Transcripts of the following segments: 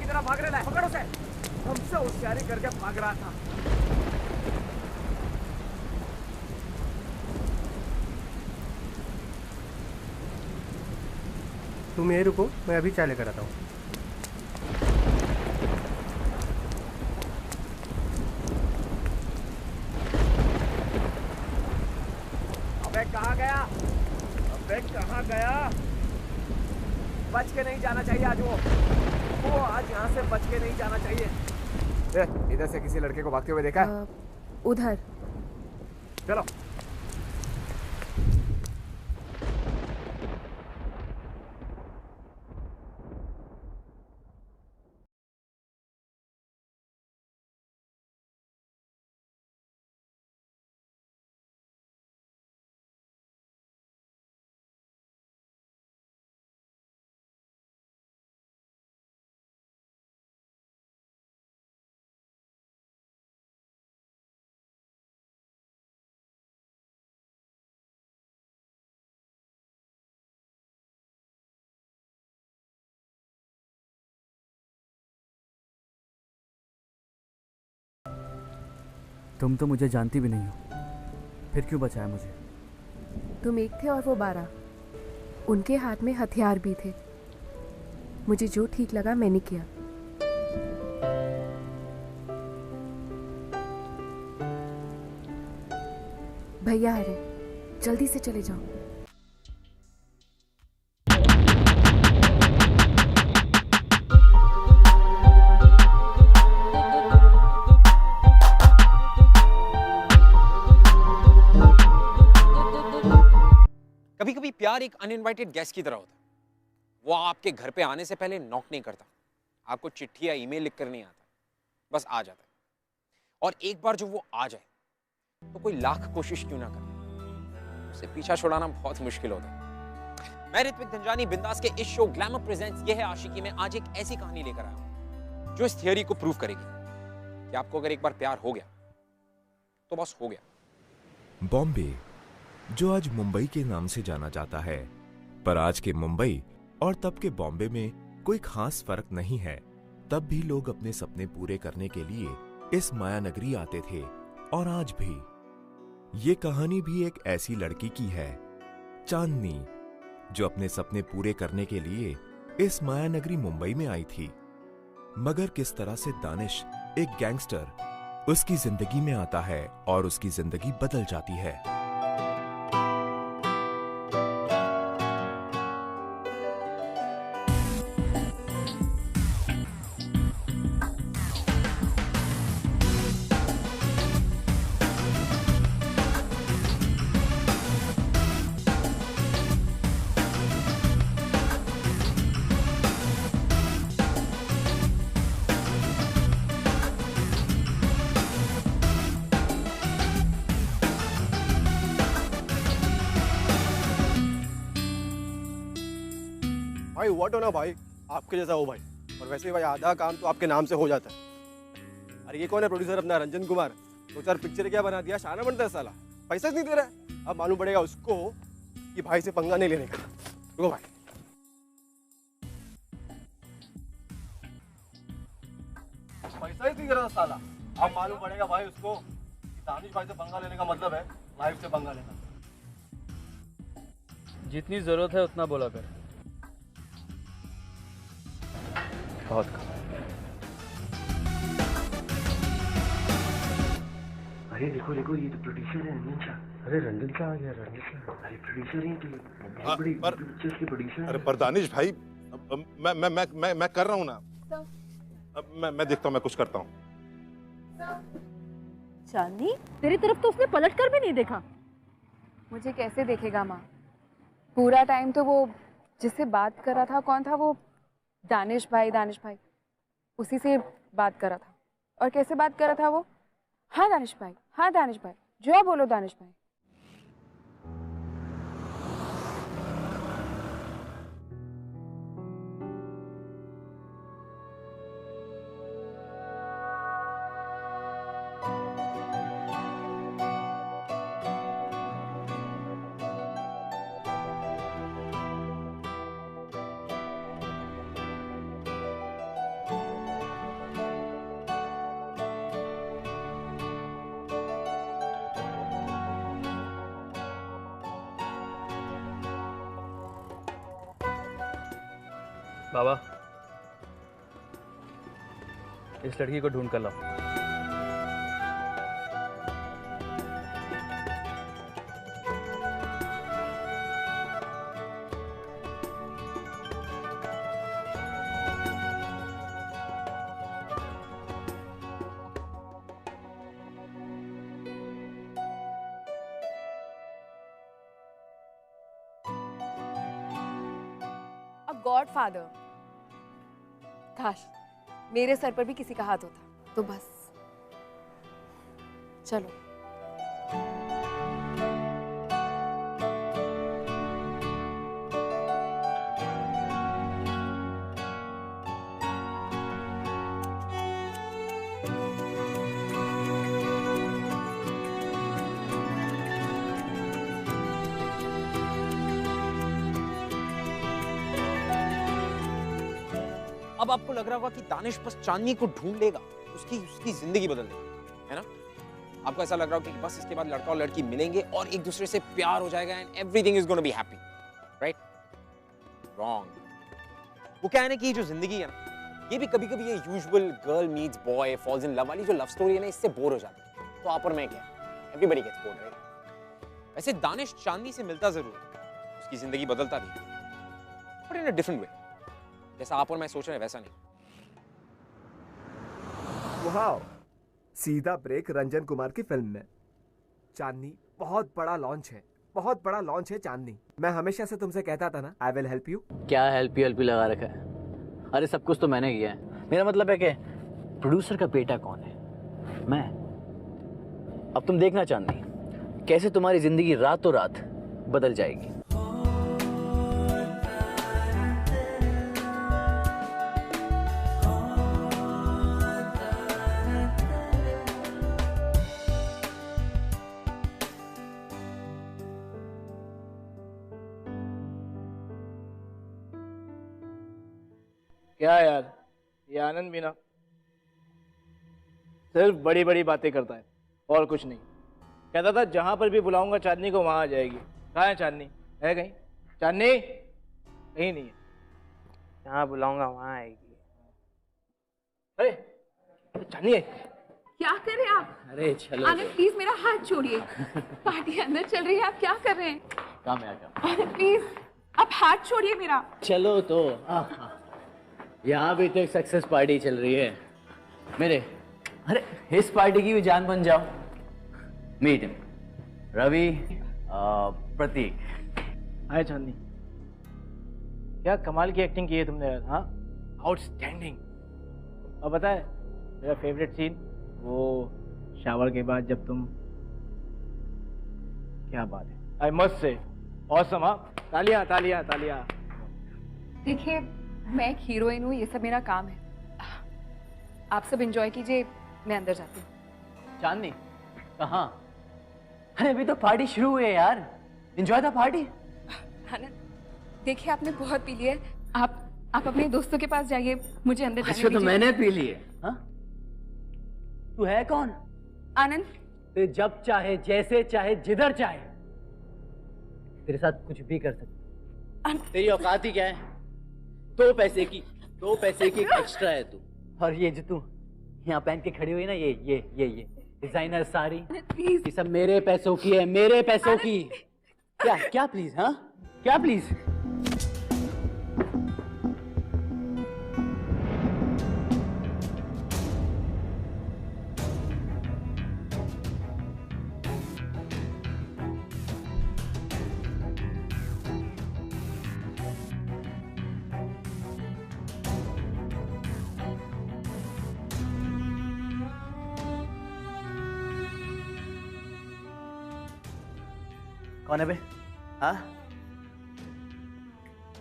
की तरफ भाग रहा है, पकड़ उसे। हमसे होशियारी करके भाग रहा था। तुम यहीं रुको, मैं अभी चाय लेकर आता हूँ। अबे कहाँ गया? अबे कहाँ गया? बच के नहीं जाना चाहिए आज वो आज यहाँ से बच के नहीं जाना चाहिए। इधर से किसी लड़के को भागते हुए देखा? उधर। चलो। तुम तो मुझे जानती भी नहीं हो, फिर क्यों बचाया मुझे? तुम एक थे और वो 12। उनके हाथ में हथियार भी थे। मुझे जो ठीक लगा मैंने किया। भैया आ रहे, जल्दी से चले जाओ। कभी कभी प्यार एक अनइनवाइटेड गेस्ट की तरह होता है। वो आपके घर पे आने से पहले नॉक नहीं करता, आपको चिट्ठी या ईमेल लिख कर नहीं आता, बस आ जाता है। और एक बार जब वो आ जाए तो कोई लाख कोशिश क्यों ना करे, उसे पीछा छुड़ाना बहुत मुश्किल होता है। मैं ऋत्विक धनजानी बिंदास के इस शो ग्लैमर प्रेजेंट्स ये है आशिकी में आज एक ऐसी कहानी लेकर आया हूं जो इस थियरी को प्रूव करेगी कि आपको अगर एक बार प्यार हो गया तो बस हो गया। बॉम्बे, जो आज मुंबई के नाम से जाना जाता है, पर आज के मुंबई और तब के बॉम्बे में कोई खास फर्क नहीं है। तब भी लोग अपने सपने पूरे करने के लिए इस माया नगरी आते थे और आज भी। ये कहानी भी एक ऐसी लड़की की है, चांदनी, जो अपने सपने पूरे करने के लिए इस माया नगरी मुंबई में आई थी। मगर किस तरह से दानिश, एक गैंगस्टर, उसकी जिंदगी में आता है और उसकी जिंदगी बदल जाती है। भाई व्हाट हो ना भाई, आपके जैसा हो भाई। और वैसे भाई आधा काम तो आपके नाम से हो जाता है। अरे ये कौन है प्रोड्यूसर अपना, रंजन कुमार? 2-4 पिक्चर क्या बना दिया, शाना बनता है साला, पैसा नहीं दे रहा है। अब मालूम पड़ेगा उसको कि भाई से पंगा नहीं लेने का। रुको भाई, पैसा ही नहीं दे रहा साला। अब मालूम पड़ेगा भाई उसको कि दानिश भाई से पंगा लेने का मतलब है लाइफ से पंगा लेना। जितनी जरूरत है उतना बोला कर। बहुत कम। अरे देखो देखो, ये तो प्रोड्यूसर है रंजन शाह। अरे रंजन शाह आ गया, रंजन शाह। अरे प्रोड्यूसर है तो बड़ी पिक्चर्स के प्रोड्यूसर। अरे पर दानिश भाई, मैं कर रहा हूँ ना। अब मैं देखता हूँ, मैं कुछ करता हूँ। चांदनी, तेरी तरफ तो उसने पलट कर भी नहीं देखा। मुझे कैसे देखेगा माँ? पूरा टाइम तो वो जिससे बात कर रहा था, कौन था वो? दानिश भाई, दानिश भाई, उसी से बात कर रहा था। और कैसे बात कर रहा था वो? हाँ दानिश भाई, हाँ दानिश भाई, जो आप बोलो दानिश भाई। बाबा, इस लड़की को ढूंढ कर लाओ। गॉडफादर, काश मेरे सर पर भी किसी का हाथ होता तो बस। चलो। अब आपको लग रहा होगा कि दानिश बस चांदनी को ढूंढ लेगा, उसकी जिंदगी बदल देगा, है ना? आपको ऐसा लग रहा होगा कि बस इसके बाद लड़का और लड़की मिलेंगे और एक दूसरे से प्यार हो जाएगा and everything is gonna be happy, right? Wrong. वो क्या है ना कि ये जो जिंदगी है ना, ये भी कभी-कभी ये usual girl meets boy falls in love वाली जो लव स्टोरी है ना, इससे बोर हो जाती है। तो आप और मैं क्या, एवरीबॉडी गेट्स बोर्ड, राइट? वैसे दानिश चांदनी से मिलता जरूर है, उसकी जिंदगी बदलता भी है, but in a different way. जैसा आप और मैं सोच रहे हैं वैसा नहीं। वाह, सीधा ब्रेक रंजन कुमार की फिल्म में। चांदनी बहुत बड़ा लॉन्च है, बहुत बड़ा लॉन्च है चांदनी। मैं हमेशा से तुमसे कहता था ना, आई विल हेल्प यू। क्या हेल्प यू लगा रखा है? अरे सब कुछ तो मैंने किया है। मेरा मतलब है कि प्रोड्यूसर का बेटा कौन है? मैं। अब तुम देखना चांदनी, कैसे तुम्हारी जिंदगी रातों रात बदल जाएगी। क्या यार, ये आनंद भी ना सिर्फ बड़ी बड़ी बातें करता है और कुछ नहीं। कहता था जहां पर भी बुलाऊंगा चांदनी को वहां आ जाएगी। कहाँ है चांदनी? है कहीं? चांदनी कहीं नहीं है। जहां बुलाऊंगा वहां आएगी। अरे चांदनी है। क्या कर रहे हैं आप? अरे चलो आनंद प्लीज मेरा हाथ छोड़िए। पार्टी अंदर चल रही है, आप क्या कर रहे हैं? काम है क्या? आनंद प्लीज आप हाथ छोड़िए मेरा। चलो तो यहाँ भी तो एक सक्सेस पार्टी चल रही है मेरे। अरे इस पार्टी की भी जान बन जाओ। मीट हिम, रवि, प्रतीक। हाय चांदनी, क्या कमाल की एक्टिंग की है तुमने यार। हाँ, आउटस्टैंडिंग। अब पता है मेरा फेवरेट सीन वो शावर के बाद जब तुम, क्या बात है, आई मस्ट से ऑसम। हाँ, तालियां तालियां तालियां। देखिए मैं एक हीरोइन हूँ, ये सब मेरा काम है। आप सब एंजॉय कीजिए, मैं अंदर जाती हूँ। चांदनी कहाँ? अरे अभी तो पार्टी शुरू हुई है यार, एंजॉय द पार्टी। आनंद देखिए आपने बहुत पी लिया है, आप अपने दोस्तों के पास जाइए, मुझे अंदर जाने अच्छा तो दीजिए। मैंने पी लिए। हाँ, तू है कौन? आनंद तो जब चाहे, जैसे चाहे, जिधर चाहे तेरे साथ कुछ भी कर सकते। तेरी औकात ही क्या है? दो पैसे की एक्स्ट्रा है तू। और ये जो तू यहाँ पहन के खड़ी हुई ना, ये डिजाइनर साड़ी, ये सब मेरे पैसों की है, मेरे पैसों की। क्या प्लीज? हाँ क्या प्लीज? कौन है बे? हाँ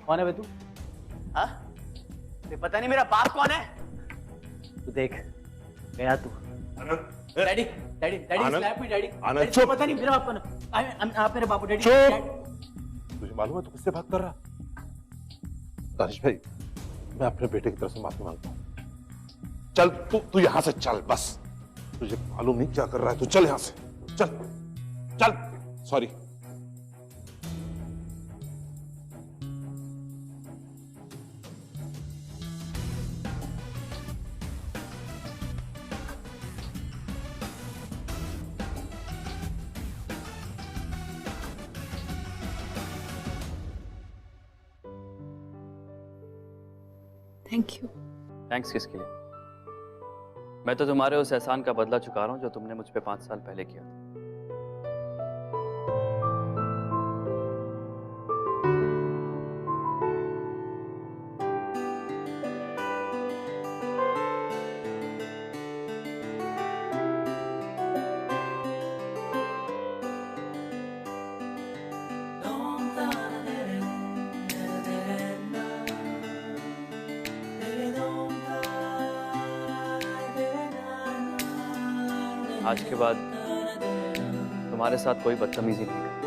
कौन है बे तू? हाँ तुझे पता नहीं मेरा बाप कौन है? तू देख गया तू। Daddy daddy daddy slap me daddy. Anand चुप। पता नहीं मेरा बाप कौन है। आप मेरे बापू डैडी। चुप। तुझे मालूम है तू किससे बात कर रहा? दानिश भाई, मैं अपने बेटे की तरफ से माफी मांगता हूँ। चल तू यहां से चल, बस तुझे मालूम नहीं क्या कर रहा है। तू चल यहां से, चल चल। सॉरी। Thank you. थैंक्स किसके लिए? मैं तो तुम्हारे उस एहसान का बदला चुका रहा हूँ जो तुमने मुझ पे 5 साल पहले किया था। आज के बाद तुम्हारे साथ कोई बदतमीजी नहीं करें।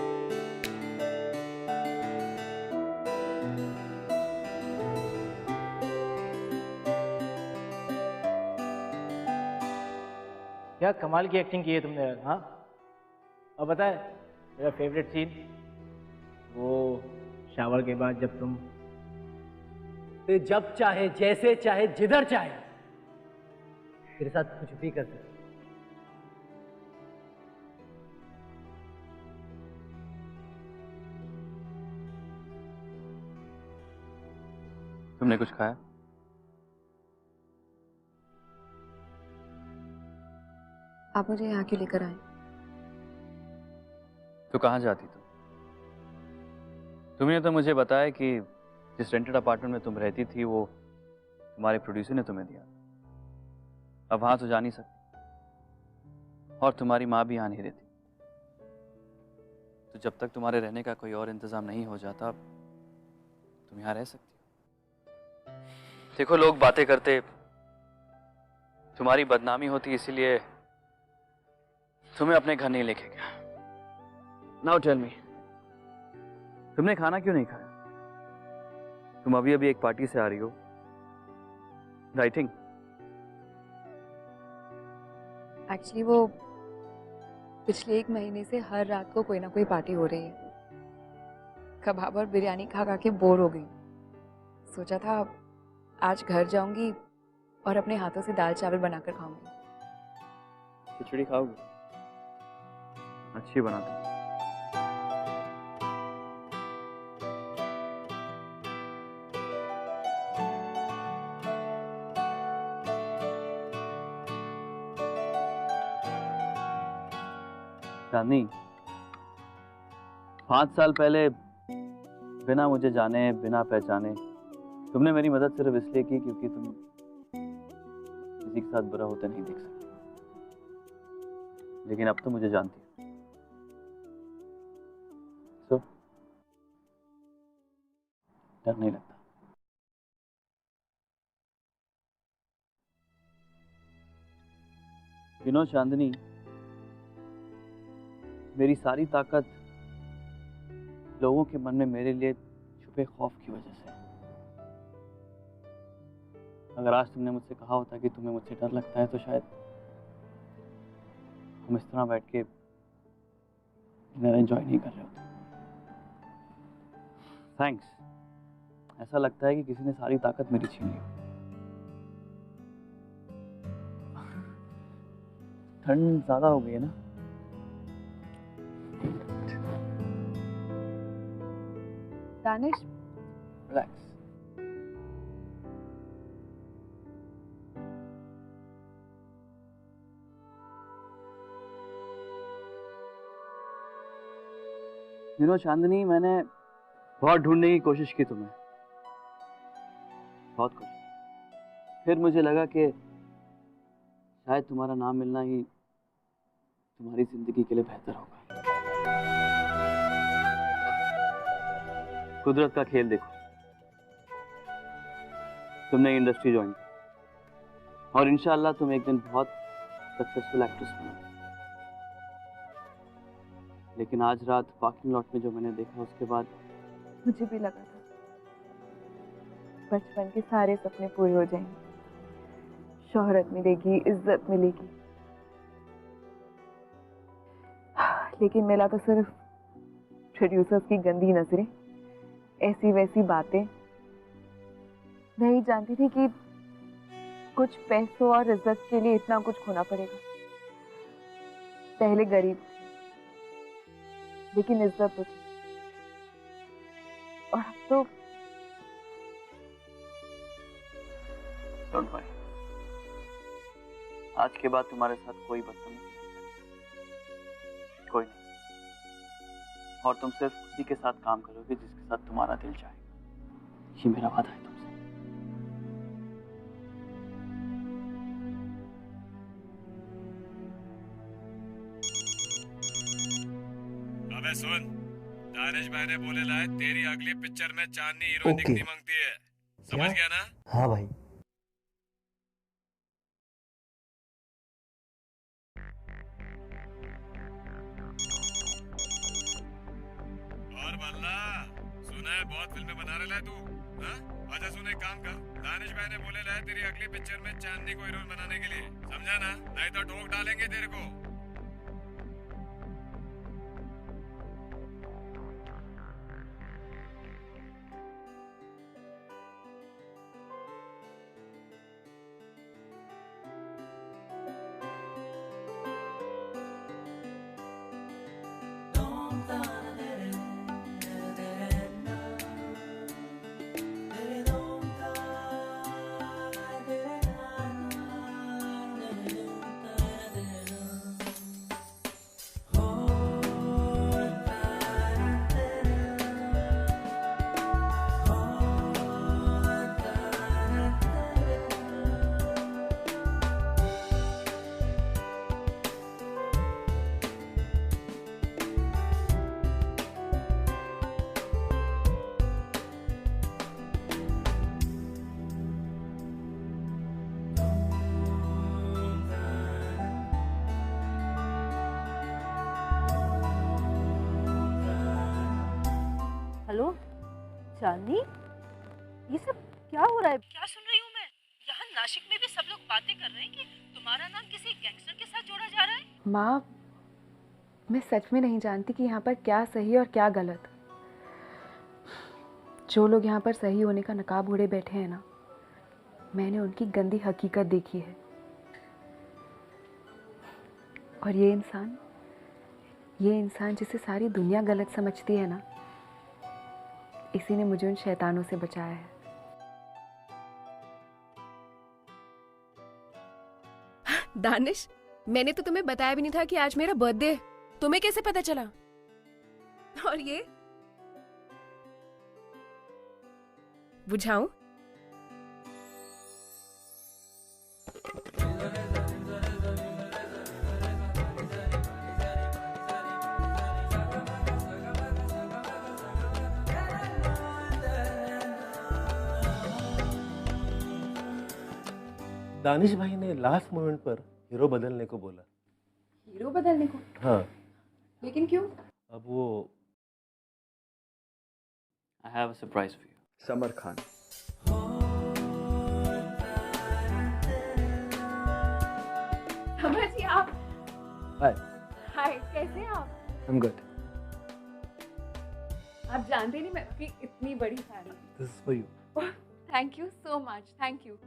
क्या कमाल की एक्टिंग की है तुमने यार। हाँ, अब पता है मेरा फेवरेट सीन वो शावर के बाद जब तुम ते जब चाहे, जैसे चाहे, जिधर चाहे तेरे साथ कुछ भी कर सकते। तुमने कुछ खाया? आप मुझे यहाँ क्यों लेकर आए? तो कहाँ जाती तुम? तुमने तो मुझे बताया कि जिस रेंटेड अपार्टमेंट में तुम रहती थी वो तुम्हारे प्रोड्यूसर ने तुम्हें दिया। अब वहां तो जा नहीं सकती और तुम्हारी माँ भी आ नहीं रहती। तो जब तक तुम्हारे रहने का कोई और इंतजाम नहीं हो जाता तुम यहाँ रह सकती हो। देखो लोग बातें करते तुम्हारी बदनामी होती इसीलिए तुम्हें अपने घर नहीं लेके गया। नाउ टेल मी, तुमने खाना क्यों नहीं खाया? तुम अभी अभी एक पार्टी से आ रही हो, राइटिंग? एक्चुअली वो पिछले 1 महीने से हर रात को कोई ना कोई पार्टी हो रही है। कबाब और बिरयानी खा खा के बोर हो गई। सोचा था आज घर जाऊंगी और अपने हाथों से दाल चावल बनाकर खाऊंगी। खिचड़ी खाओगे? अच्छी बनाती हूँ। चांदनी, 5 साल पहले बिना मुझे जाने, बिना पहचाने तुमने मेरी मदद सिर्फ इसलिए की क्योंकि तुम किसी के साथ बुरा होते नहीं देख सकते। लेकिन अब तो मुझे जानती हो। सो डर नहीं लगता। चांदनी, मेरी सारी ताकत लोगों के मन में मेरे लिए छुपे खौफ की वजह से। अगर आज तुमने मुझसे कहा होता कि तुम्हें मुझसे डर लगता है तो शायद हम इस तरह बैठ के डिनर एंजॉय नहीं कर रहे होते। थैंक्स। ऐसा लगता है कि किसी ने सारी ताकत मेरी छीन ली। ठंड ज्यादा हो गई है ना? दानिश, रिलैक्स। चांदनी, मैंने बहुत ढूंढने की कोशिश की तुम्हें, बहुत कोशिश। फिर मुझे लगा कि शायद तुम्हारा नाम मिलना ही तुम्हारी जिंदगी के लिए बेहतर होगा। कुदरत का खेल देखो, तुमने इंडस्ट्री ज्वाइन की और इंशाअल्लाह तुम एक दिन बहुत सक्सेसफुल एक्ट्रेस बनोगे। लेकिन आज रात पार्किंग लॉट में जो मैंने देखा उसके बाद मुझे भी लगा था बचपन के सारे सपने पूरे हो जाएंगे, शोहरत मिलेगी, इज्जत मिलेगी। लेकिन मिला तो सिर्फ प्रोड्यूसर्स की गंदी नजरें, ऐसी वैसी बातें। नहीं जानती थी कि कुछ पैसों और इज्जत के लिए इतना कुछ खोना पड़ेगा। पहले गरीब थी, लेकिन इज्जत तो थी, और अब आज के बाद तुम्हारे साथ कोई बदतमीजी नहीं करेगा, कोई नहीं। और तुम सिर्फ उसी के साथ काम करोगे जिसके साथ तुम्हारा दिल चाहे। ये मेरा वादा है तुमसे। अबे सुन, दानिश भाई ने बोले लाए तेरी अगली पिक्चर में चांदनी हीरोइन दिखनी मांगती है, समझ गया ना? हाँ भाई। और बल्ला, सुना है बहुत फिल्में बना रहा है तू? हाँ? अच्छा सुन, एक काम कर, दानिश भाई ने बोले लाए तेरी अगली पिक्चर में चांदनी को हीरोइन बनाने के लिए, समझा ना? नहीं तो ठोक डालेंगे तेरे को। हेलो चांदनी, ये सब क्या हो रहा है? क्या सुन रही हूँ मैं? यहाँ नासिक में भी सब लोग बातें कर रहे हैं कि तुम्हारा नाम किसी गैंगस्टर के साथ जोड़ा जा रहा है। माँ, मैं सच में नहीं जानती कि यहाँ पर क्या सही और क्या गलत। जो लोग यहाँ पर सही होने का नकाब ओढ़े बैठे हैं ना, मैंने उनकी गंदी हकीकत देखी है। और ये इंसान जिसे सारी दुनिया गलत समझती है ना, इसी ने मुझे उन शैतानों से बचाया है। दानिश, मैंने तो तुम्हें बताया भी नहीं था कि आज मेरा बर्थडे है। तुम्हें कैसे पता चला? और ये बुझाऊं? दानिश भाई ने लास्ट मोमेंट पर हीरो बदलने को बोला। हीरो बदलने को? हाँ। लेकिन क्यों? अब वो I have a surprise for you. Samar Khan. Samar ji, आप? हाय। हाय, कैसे हैं आप? I'm good. आप जानते नहीं मैं आपकी इतनी बड़ी फैन हूँ। This is for you. Thank you so much, thank you.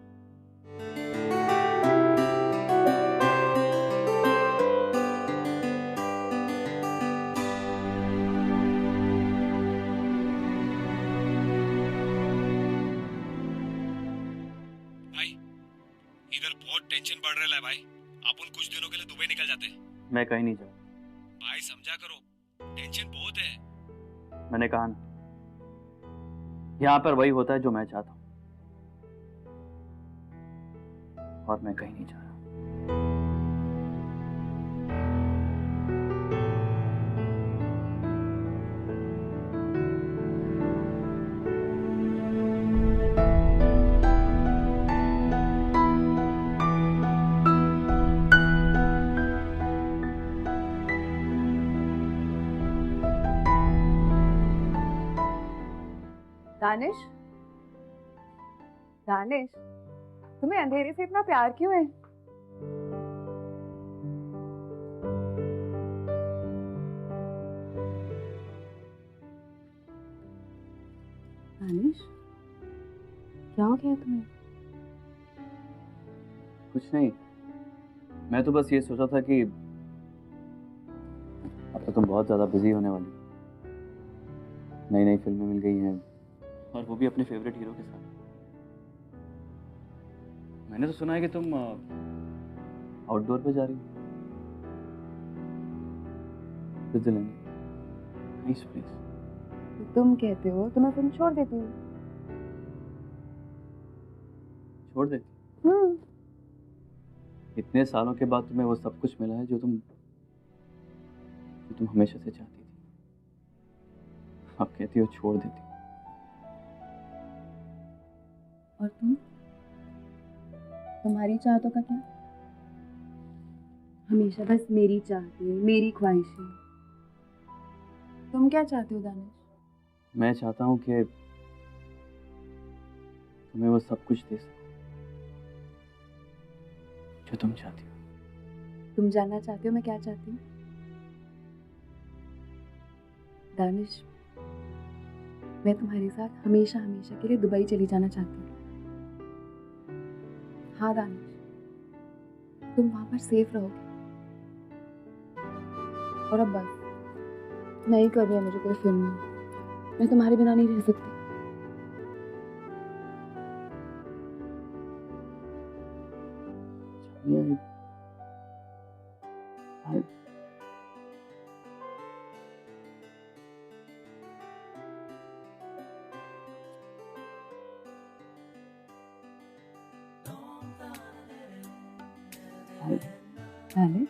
इधर बहुत टेंशन बढ़ रहा है भाई। अपन कुछ दिनों के लिए दुबई निकल जाते हैं। मैं कहीं नहीं जाऊँ। भाई समझा करो, टेंशन बहुत है। मैंने कहा ना, यहाँ पर वही होता है जो मैं चाहता हूँ, और मैं कहीं नहीं जा रहा। दानिश, दानिश, तुम्हें अंधेरे से इतना प्यार क्यों है? दानिश, क्या हो गया तुम्हें? कुछ नहीं, मैं तो बस ये सोचा था कि अब तो तुम बहुत ज़्यादा बिजी होने वाली, नई नई फिल्में मिल गई हैं, और वो भी अपने फेवरेट हीरो के साथ। मैंने तो सुना है कि तुम आउटडोर पे जा रही हूँ, स्विट्जरलैंड, नाइस प्लेस। तुम कहते हो तो मैं फिल्म छोड़ देती हूँ। छोड़ देती? इतने सालों के बाद तुम्हें वो सब कुछ मिला है जो तुम हमेशा से चाहती थी। अब कहती हो छोड़ देती। और तुम्हारी चाहतों का क्या? हमेशा बस मेरी चाहतें, मेरी ख्वाहिशें। तुम क्या चाहते हो दानिश? मैं चाहता हूँ कि तुम्हें वो सब कुछ दे सकूं जो तुम चाहती हो। तुम जानना चाहते हो मैं क्या चाहती हूँ? दानिश, मैं तुम्हारे साथ हमेशा हमेशा के लिए दुबई चली जाना चाहती हूँ। हाँ दानिश, तुम वहां पर सेफ रहोगे। और अब बस, नहीं करनी है मुझे कोई फिल्म। मैं तुम्हारे बिना नहीं रह सकती। दानिश,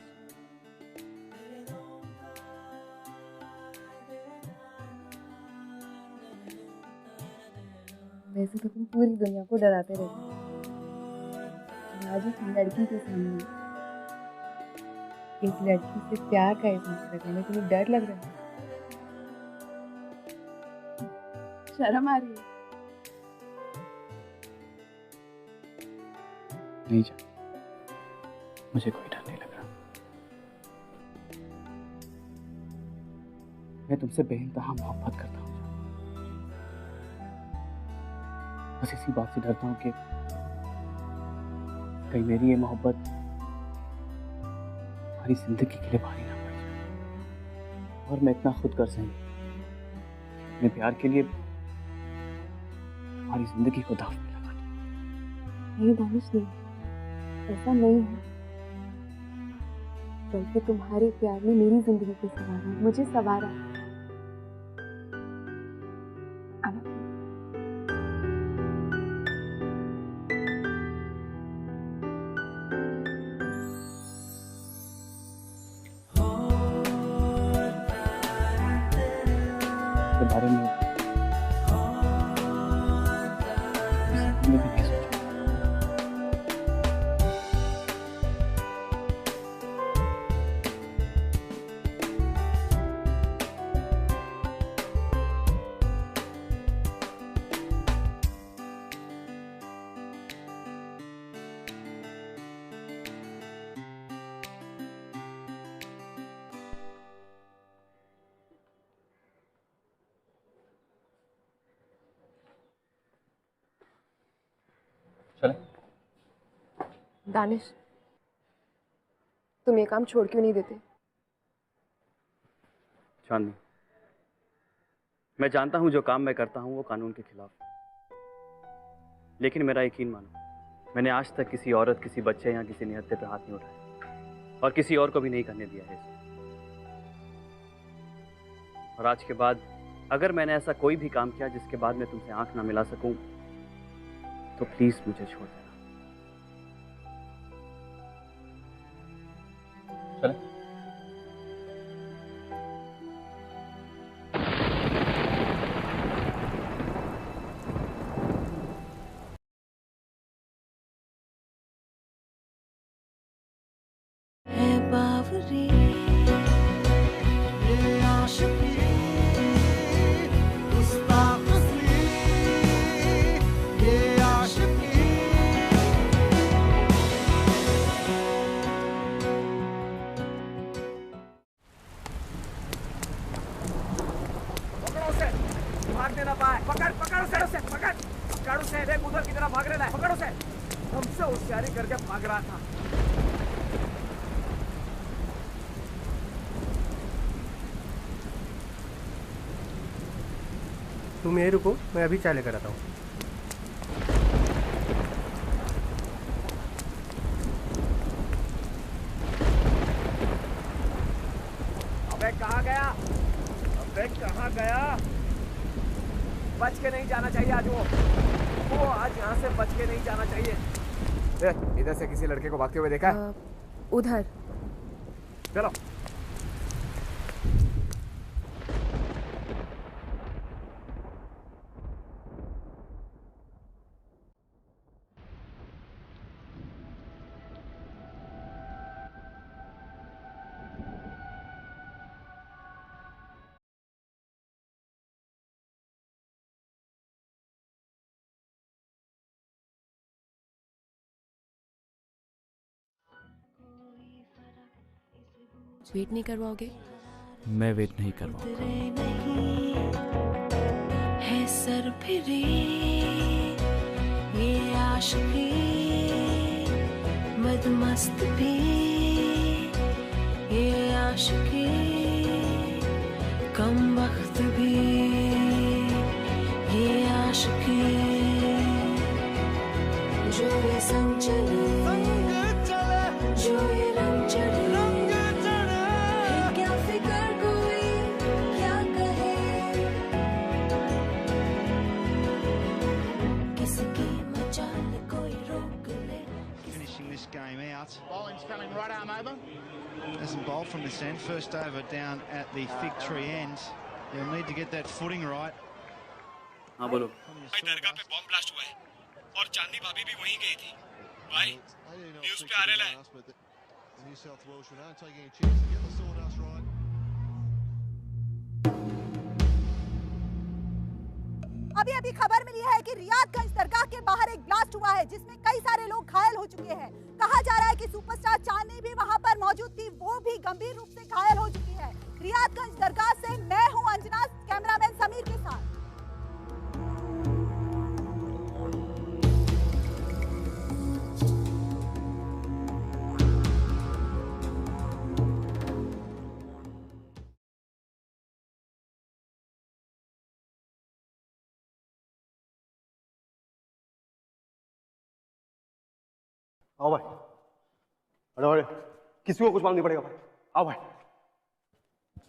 वैसे तो तुम पूरी दुनिया को डराते रहते हो। आज एक लड़की के सामने एक लड़की से प्यार का इज़हार करने में तुम्हें डर लग रहा है? शर्म आ रही है? नहीं जा, मुझे कोई डर नहीं लग रहा। मैं तुमसे बेइंतहा मोहब्बत करता हूँ। बस इसी बात से डरता हूँ कि कहीं मेरी ये मोहब्बत हमारी जिंदगी के लिए भारी ना पड़ जाए और मैं इतना खुद कर सकूं अपने प्यार के लिए हमारी जिंदगी को दांव पे लगा दूं। नहीं दानिश, नहीं, ऐसा नहीं है। बल्कि तुम्हारे प्यार ने मेरी जिंदगी को संवारा, मुझे संवारा। बारे में चले। दानिश, तुम ये काम छोड़ क्यों नहीं देते? चांदनी, मैं जानता हूं जो काम मैं करता हूं वो कानून के खिलाफ है, लेकिन मेरा यकीन मानो, मैंने आज तक किसी औरत, किसी बच्चे या किसी निहत्थे पे हाथ नहीं उठाया और किसी और को भी नहीं करने दिया है इसे। और आज के बाद अगर मैंने ऐसा कोई भी काम किया जिसके बाद मैं तुमसे आंख ना मिला सकूं तो प्लीज मुझे छोड़ देना। चले। भागने ना पाए। पकड़ पकड़ उसे, पकड़ उसे, देख उधर की तरफ भाग रहा है, पकड़ उसे। हमसे होशियारी करके भाग रहा था। तुम यहीं रुको, मैं अभी चाय लेकर आता हूँ। अबे कहाँ गया? अबे कहाँ गया? बच के नहीं जाना चाहिए आज वो आज यहाँ से बच के नहीं जाना चाहिए। इधर से किसी लड़के को भागते हुए देखा है? उधर। चलो। वेट नहीं करवाओगे? मैं वेट नहीं करवाऊंगा। है सर फिरे ये आशिकी मदमस्त भी ये आशिकी कम वक्त भी ये आशिकी जो ये संग चले जो ये रंग चढ़े क्या फिकर कोई क्या कहे किसकी मचाल कोई रोक ले। Finishing this game out. Bowling's coming right arm over. Doesn't bowl from this end. First over down at the fig tree end. They'll need to get that footing right. हाँ बोलो। भाई दरगाह पे बॉम्ब ब्लास्ट हुआ है और चांदनी भाभी भी वहीं गई थी। भाई न्यूज़ पे आ रहा है। New South Wales United taking a chance to get the sawdust right. अभी खबर मिली है कि रियादगंज दरगाह के बाहर एक ब्लास्ट हुआ है जिसमें कई सारे लोग घायल हो चुके हैं। कहा जा रहा है कि सुपरस्टार चांदनी भी वहां पर मौजूद थी, वो भी गंभीर रूप से घायल हो चुकी है। रियादगंज दरगाह से मैं हूं अंजना, कैमरामैन समीर के साथ। आओ भाई, अरे अरे किसी को कुछ मालूम नहीं पड़ेगा भाई। आओ भाई,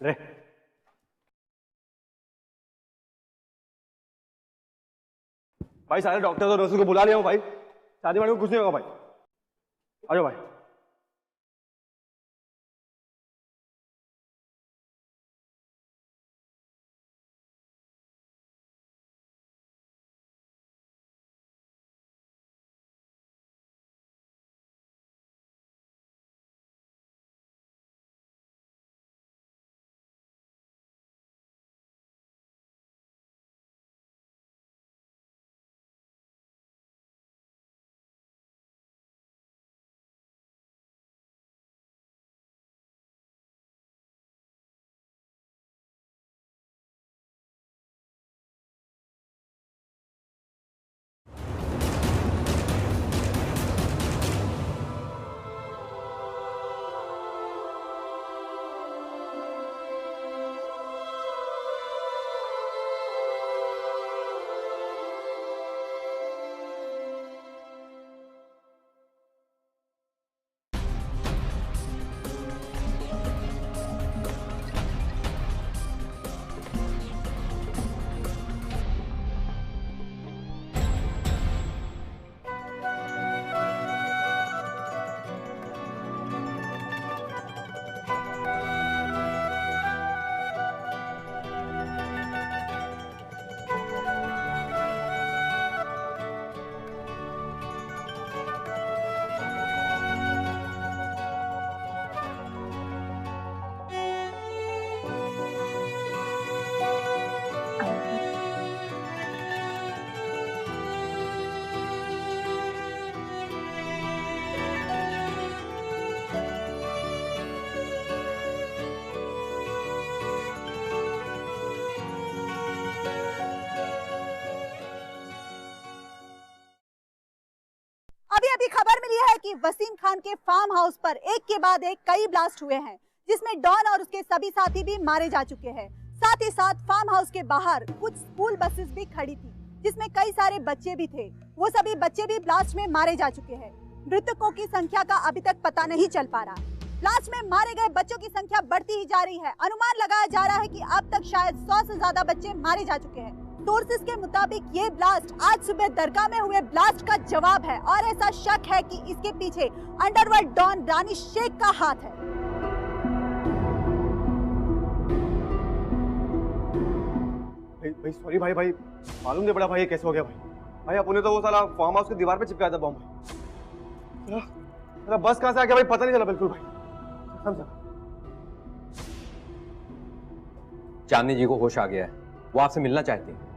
रे भाई सारे डॉक्टर और नर्सों को बुला लिया हूँ भाई, शादी वाले को कुछ नहीं होगा भाई। आ जाओ भाई। अभी खबर मिली है कि वसीम खान के फार्म हाउस पर एक के बाद एक कई ब्लास्ट हुए हैं, जिसमें डॉन और उसके सभी साथी भी मारे जा चुके हैं। साथ ही साथ फार्म हाउस के बाहर कुछ स्कूल बसेस भी खड़ी थी, जिसमें कई सारे बच्चे भी थे। वो सभी बच्चे भी ब्लास्ट में मारे जा चुके हैं। मृतकों की संख्या का अभी तक पता नहीं चल पा रहा। ब्लास्ट में मारे गए बच्चों की संख्या बढ़ती ही जा रही है। अनुमान लगाया जा रहा है कि अब तक शायद 100 से ज्यादा बच्चे मारे जा चुके हैं। सोर्सेज के मुताबिक ये ब्लास्ट आज सुबह दरगाह में हुए ब्लास्ट का जवाब है और ऐसा शक है कि इसके पीछे अंडरवर्ल्ड डॉन दानिश शेख का हाथ है। भाई सॉरी भाई मालूम नहीं पड़ा भाई, ये कैसे हो गया भाई अपने तो वो साला फार्म हाउस की दीवार पे चिपकाया था बॉम्ब भाई। बस कहां से आ गया भाई पता नहीं चला बिल्कुल भाई। समझा। चांदनी जी को होश आ गया है, वो आपसे मिलना चाहती हैं।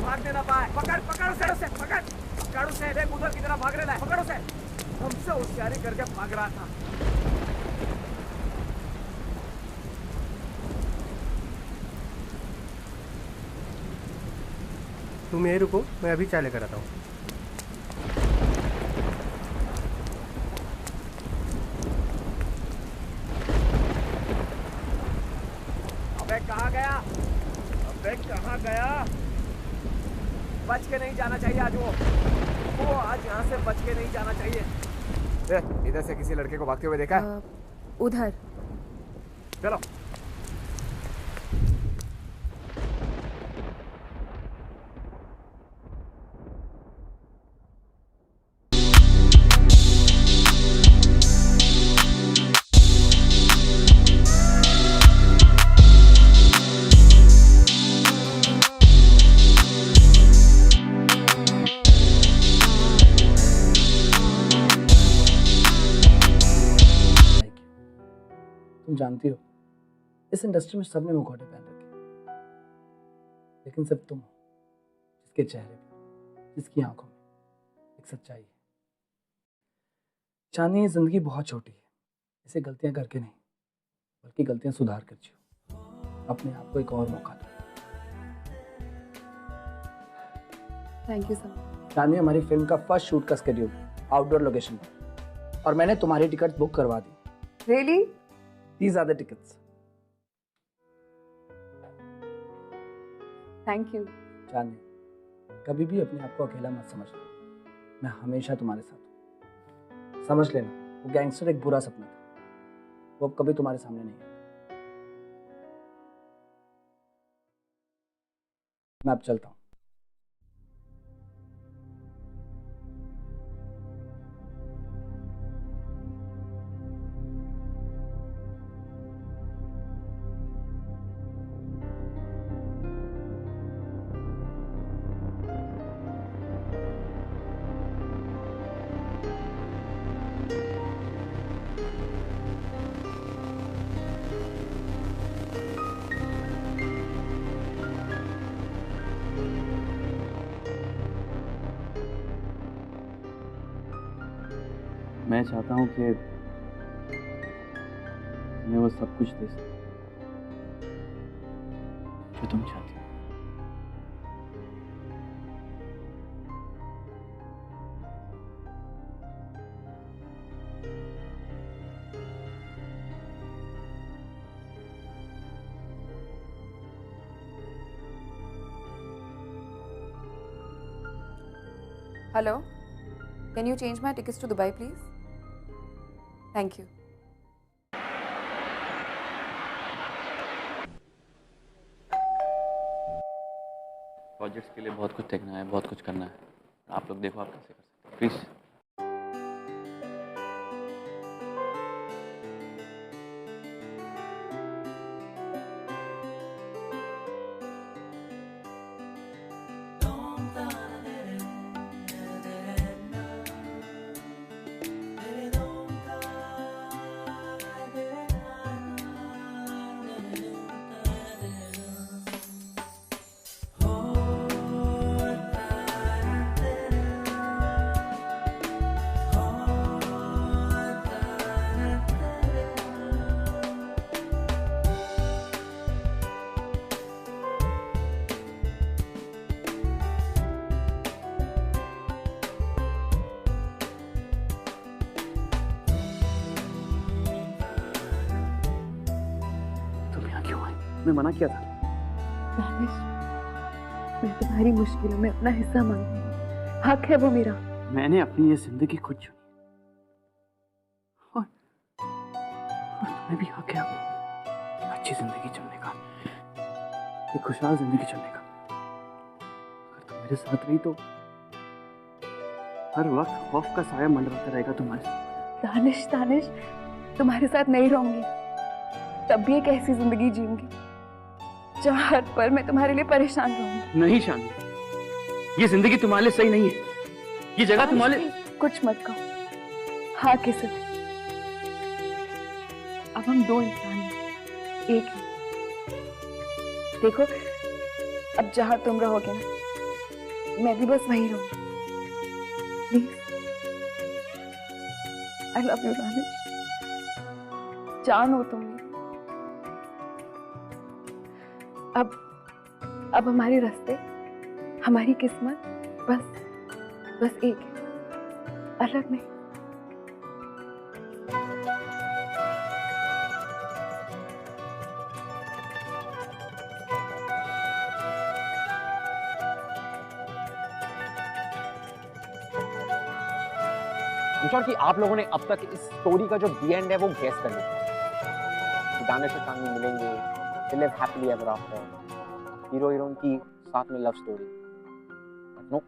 भागने ना पाए। पकड़ उसे देख उधर की तरफ भाग रहा है। पकड़ उसे। हमसे होशियारी करके भाग रहा था। तुम यहीं रुको, मैं अभी चाय लेकर आता हूँ। अबे कहाँ गया? बच के नहीं जाना चाहिए आज वो आज यहाँ से बच के नहीं जाना चाहिए। इधर से किसी लड़के को भागते हुए देखा? उधर। चलो। तुम जानती हो इस इंडस्ट्री में सबने मुखौटे पहन रखे, लेकिन सिर्फ तुम हो जिसके चेहरे पर, जिसकी आंखों में एक सच्चाई है। चांदनी, जिंदगी बहुत छोटी है, इसे गलतियां करके नहीं बल्कि गलतियां सुधार कर जियो। अपने आप को एक और मौका दो। Thank you so much. Chandni, हमारी फिल्म का फर्स्ट शूट का स्केड्यूल आउटडोर लोकेशन पर, और मैंने तुम्हारी टिकट बुक करवा दी। Really? These are the tickets. Thank you. Chandni, कभी भी अपने आप को अकेला मत समझना, मैं हमेशा तुम्हारे साथ हूँ। समझ लेना, वो गैंगस्टर एक बुरा सपना था, वो अब कभी तुम्हारे सामने नहीं आएगा। मैं अब चलता हूँ। मैं चाहता हूँ कि मैं वो सब कुछ दे सकूं जो तुम चाहती हो। Hello, can you change my tickets to Dubai, please? Thank you. Projects के लिए बहुत कुछ देखना है, बहुत कुछ करना है। आप लोग देखो आप कैसे कर सकते हैं, प्लीज। मैं मना किया था। दानिश, मैं तुम्हारी मुश्किलों में अपना हिस्सा मांगूंगी, हक है वो मेरा। मैंने अपनी ये जिंदगी खुद चुनी और तुम्हें भी हक है अच्छी जिंदगी चुनने का, एक खुशहाल जिंदगी चुनने का। अगर तुम मेरे साथ रही तो हर वक्त खौफ का साया मंडराता रहेगा तुम्हारे साथ। दानिश, दानिश, तुम्हारे साथ नहीं रहूंगी तब भी एक ऐसी जिंदगी जीऊंगी जहाँ हर पल मैं तुम्हारे लिए परेशान रहूंगी। नहीं शानी, ये जिंदगी तुम्हारे लिए सही नहीं है, ये जगह तुम्हारे लिए। कुछ मत कहो, हाँ किसे अब हम दो इंसान हैं, एक है। देखो अब जहाँ तुम रहोगे ना, मैं भी बस वहीं रहूंगी। Please, I love you Danish, जान हो तुम मेरी। अब हमारे रास्ते, हमारी किस्मत बस एक है, अलग नहीं। I'm sure कि आप लोगों ने अब तक इस स्टोरी का जो दी एंड है वो गेस कर लिया कि दानिश और चांदनी मिलेंगे, they live happily ever after, hero heroine की साथ में लव स्टोरी। नो,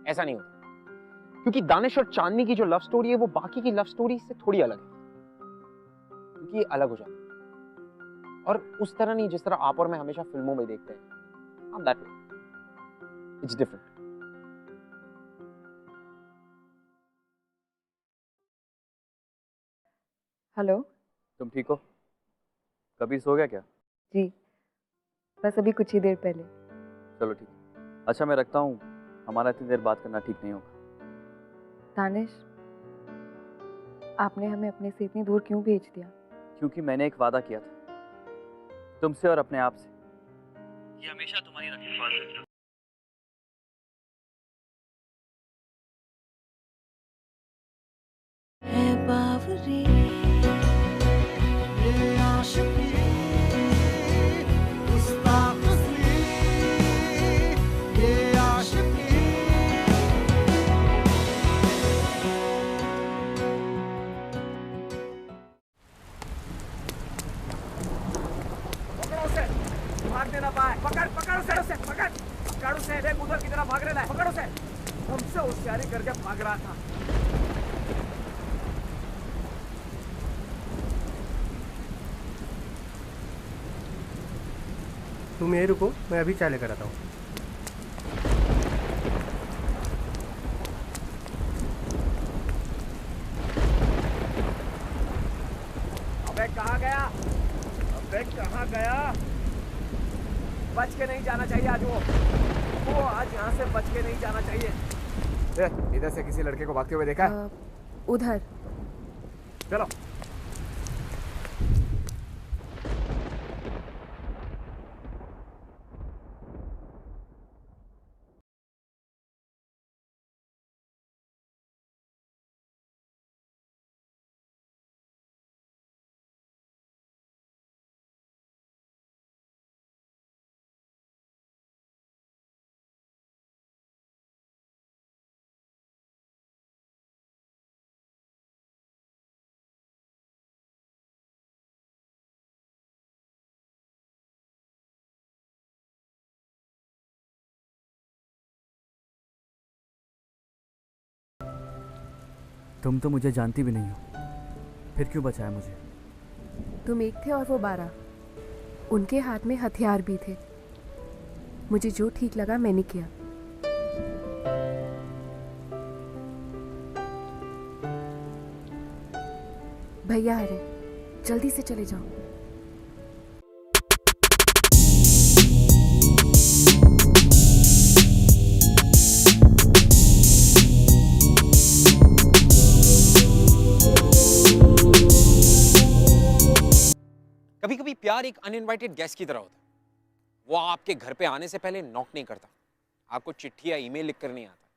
ऐसा नहीं होता, क्योंकि दानिश और चांदनी की जो लव स्टोरी है वो बाकी की लव स्टोरी से थोड़ी अलग है, क्योंकि ये अलग हो जाती है और उस तरह नहीं जिस तरह आप और मैं हमेशा फिल्मों में देखते हैं। Not that way. It's different. Hello, तुम ठीक हो? कभी सो गया क्या? जी बस अभी कुछ ही देर पहले। चलो ठीक है। अच्छा मैं रखता हूँ, हमारा इतनी देर बात करना ठीक नहीं होगा। दानिश, आपने हमें अपने से इतनी दूर क्यों भेज दिया? क्योंकि मैंने एक वादा किया था तुमसे और अपने आप से, ये हमेशा तुम्हारी रखवाली करूंगा। बावरी ये आशिकी गुस्ताखी ये आशिकी पकड़ो उसे, भागने ना पाए। पकड़ उसे, देख उधर की तरफ भाग रहा है। पकड़ उसे, हमसे होशियारी करके भाग रहा था। तुम यहीं रुको, मैं अभी चाय लेकर आता हूँ। अबे कहाँ गया? बच के नहीं जाना चाहिए आज वो आज यहाँ से बच के नहीं जाना चाहिए। इधर से किसी लड़के को भागते हुए देखा? उधर। चलो। तुम तो मुझे जानती भी नहीं हो, फिर क्यों बचाया मुझे? तुम एक थे और वो 12। उनके हाथ में हथियार भी थे। मुझे जो ठीक लगा मैंने किया। भैया आ रहे, जल्दी से चले जाओ। कभी कभी प्यार एक अनइनवाइटेड गेस्ट की तरह होता है। वो आपके घर पे आने से पहले नॉक नहीं करता, आपको चिट्ठी या ईमेल लिख कर नहीं आता,